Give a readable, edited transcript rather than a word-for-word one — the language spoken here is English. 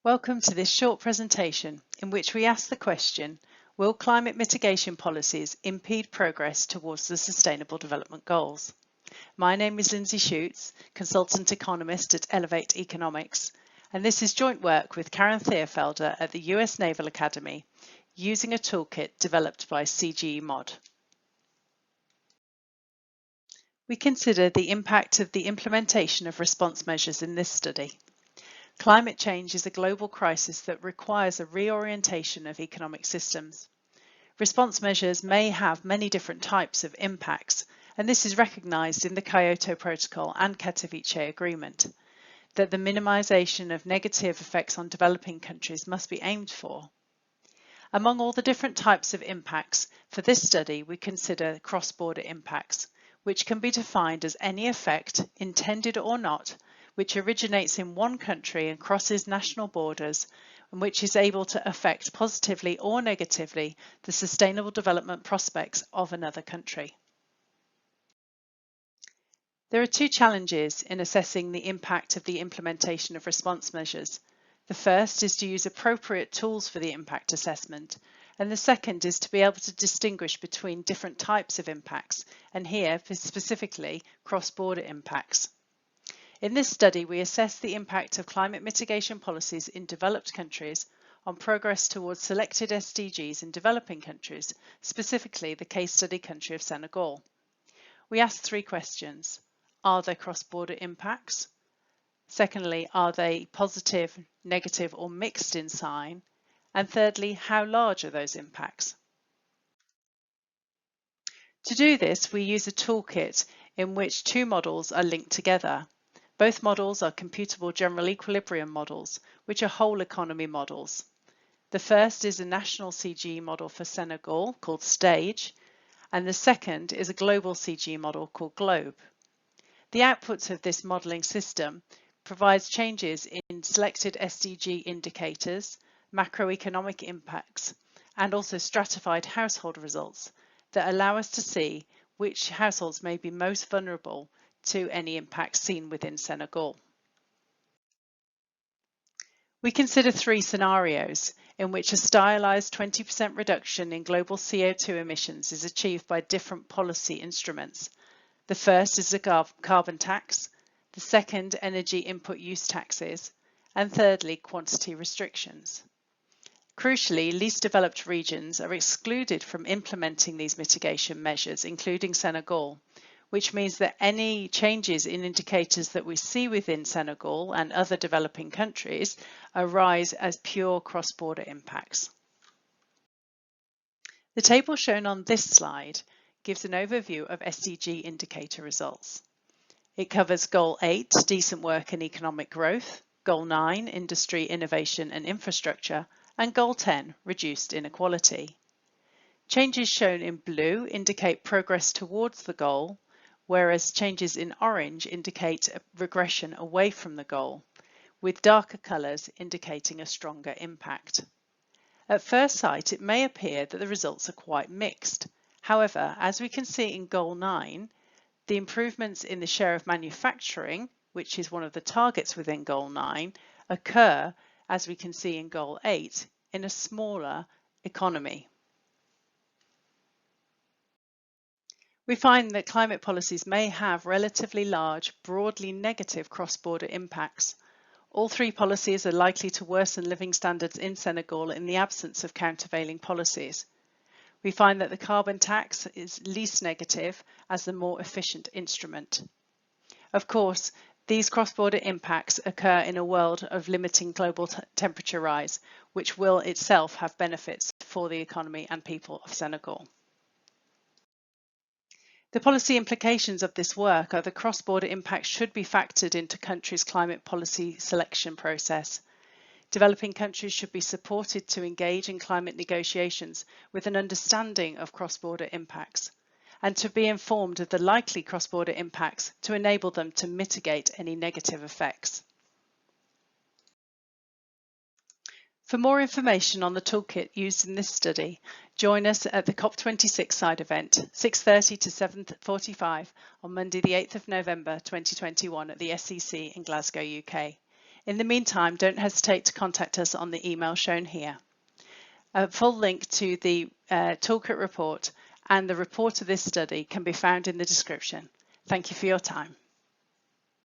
Welcome to this short presentation in which we ask the question, will climate mitigation policies impede progress towards the Sustainable Development Goals? My name is Lindsay Schutz, Consultant Economist at Elevate Economics, and this is joint work with Karen Thierfelder at the US Naval Academy using a toolkit developed by CGE Mod. We consider the impact of the implementation of response measures in this study. Climate change is a global crisis that requires a reorientation of economic systems. Response measures may have many different types of impacts, and this is recognised in the Kyoto Protocol and Katowice Agreement, that the minimisation of negative effects on developing countries must be aimed for. Among all the different types of impacts, for this study we consider cross-border impacts, which can be defined as any effect, intended or not, which originates in one country and crosses national borders, and which is able to affect positively or negatively the sustainable development prospects of another country. There are two challenges in assessing the impact of the implementation of response measures. The first is to use appropriate tools for the impact assessment, and the second is to be able to distinguish between different types of impacts, and here specifically cross-border impacts. In this study, we assess the impact of climate mitigation policies in developed countries on progress towards selected SDGs in developing countries, specifically the case study country of Senegal. We asked three questions. Are there cross-border impacts? Secondly, are they positive, negative, or mixed in sign? And thirdly, how large are those impacts? To do this, we use a toolkit in which two models are linked together. Both models are computable general equilibrium models, which are whole economy models. The first is a national CGE model for Senegal called STAGE, and the second is a global CGE model called GLOBE. The outputs of this modelling system provides changes in selected SDG indicators, macroeconomic impacts, and also stratified household results that allow us to see which households may be most vulnerable to any impacts seen within Senegal. We consider three scenarios in which a stylised 20% reduction in global CO2 emissions is achieved by different policy instruments. The first is a carbon tax, the second energy input use taxes, and thirdly quantity restrictions. Crucially, least developed regions are excluded from implementing these mitigation measures, including Senegal, which means that any changes in indicators that we see within Senegal and other developing countries arise as pure cross-border impacts. The table shown on this slide gives an overview of SDG indicator results. It covers Goal 8, Decent Work and Economic Growth, Goal 9, Industry, Innovation and Infrastructure, and Goal 10, Reduced Inequality. Changes shown in blue indicate progress towards the goal, whereas changes in orange indicate a regression away from the goal, with darker colours indicating a stronger impact. At first sight, it may appear that the results are quite mixed. However, as we can see in Goal 9, the improvements in the share of manufacturing, which is one of the targets within Goal 9, occur, as we can see in Goal 8, in a smaller economy. We find that climate policies may have relatively large, broadly negative cross-border impacts. All three policies are likely to worsen living standards in Senegal in the absence of countervailing policies. We find that the carbon tax is least negative as the more efficient instrument. Of course, these cross-border impacts occur in a world of limiting global temperature rise, which will itself have benefits for the economy and people of Senegal. The policy implications of this work are that cross-border impacts should be factored into countries' climate policy selection process. Developing countries should be supported to engage in climate negotiations with an understanding of cross-border impacts, and to be informed of the likely cross-border impacts to enable them to mitigate any negative effects. For more information on the toolkit used in this study, join us at the COP26 side event, 6:30 to 7:45 on Monday the 8th of November 2021 at the SEC in Glasgow, UK. In the meantime, don't hesitate to contact us on the email shown here. A full link to the toolkit report and the report of this study can be found in the description. Thank you for your time.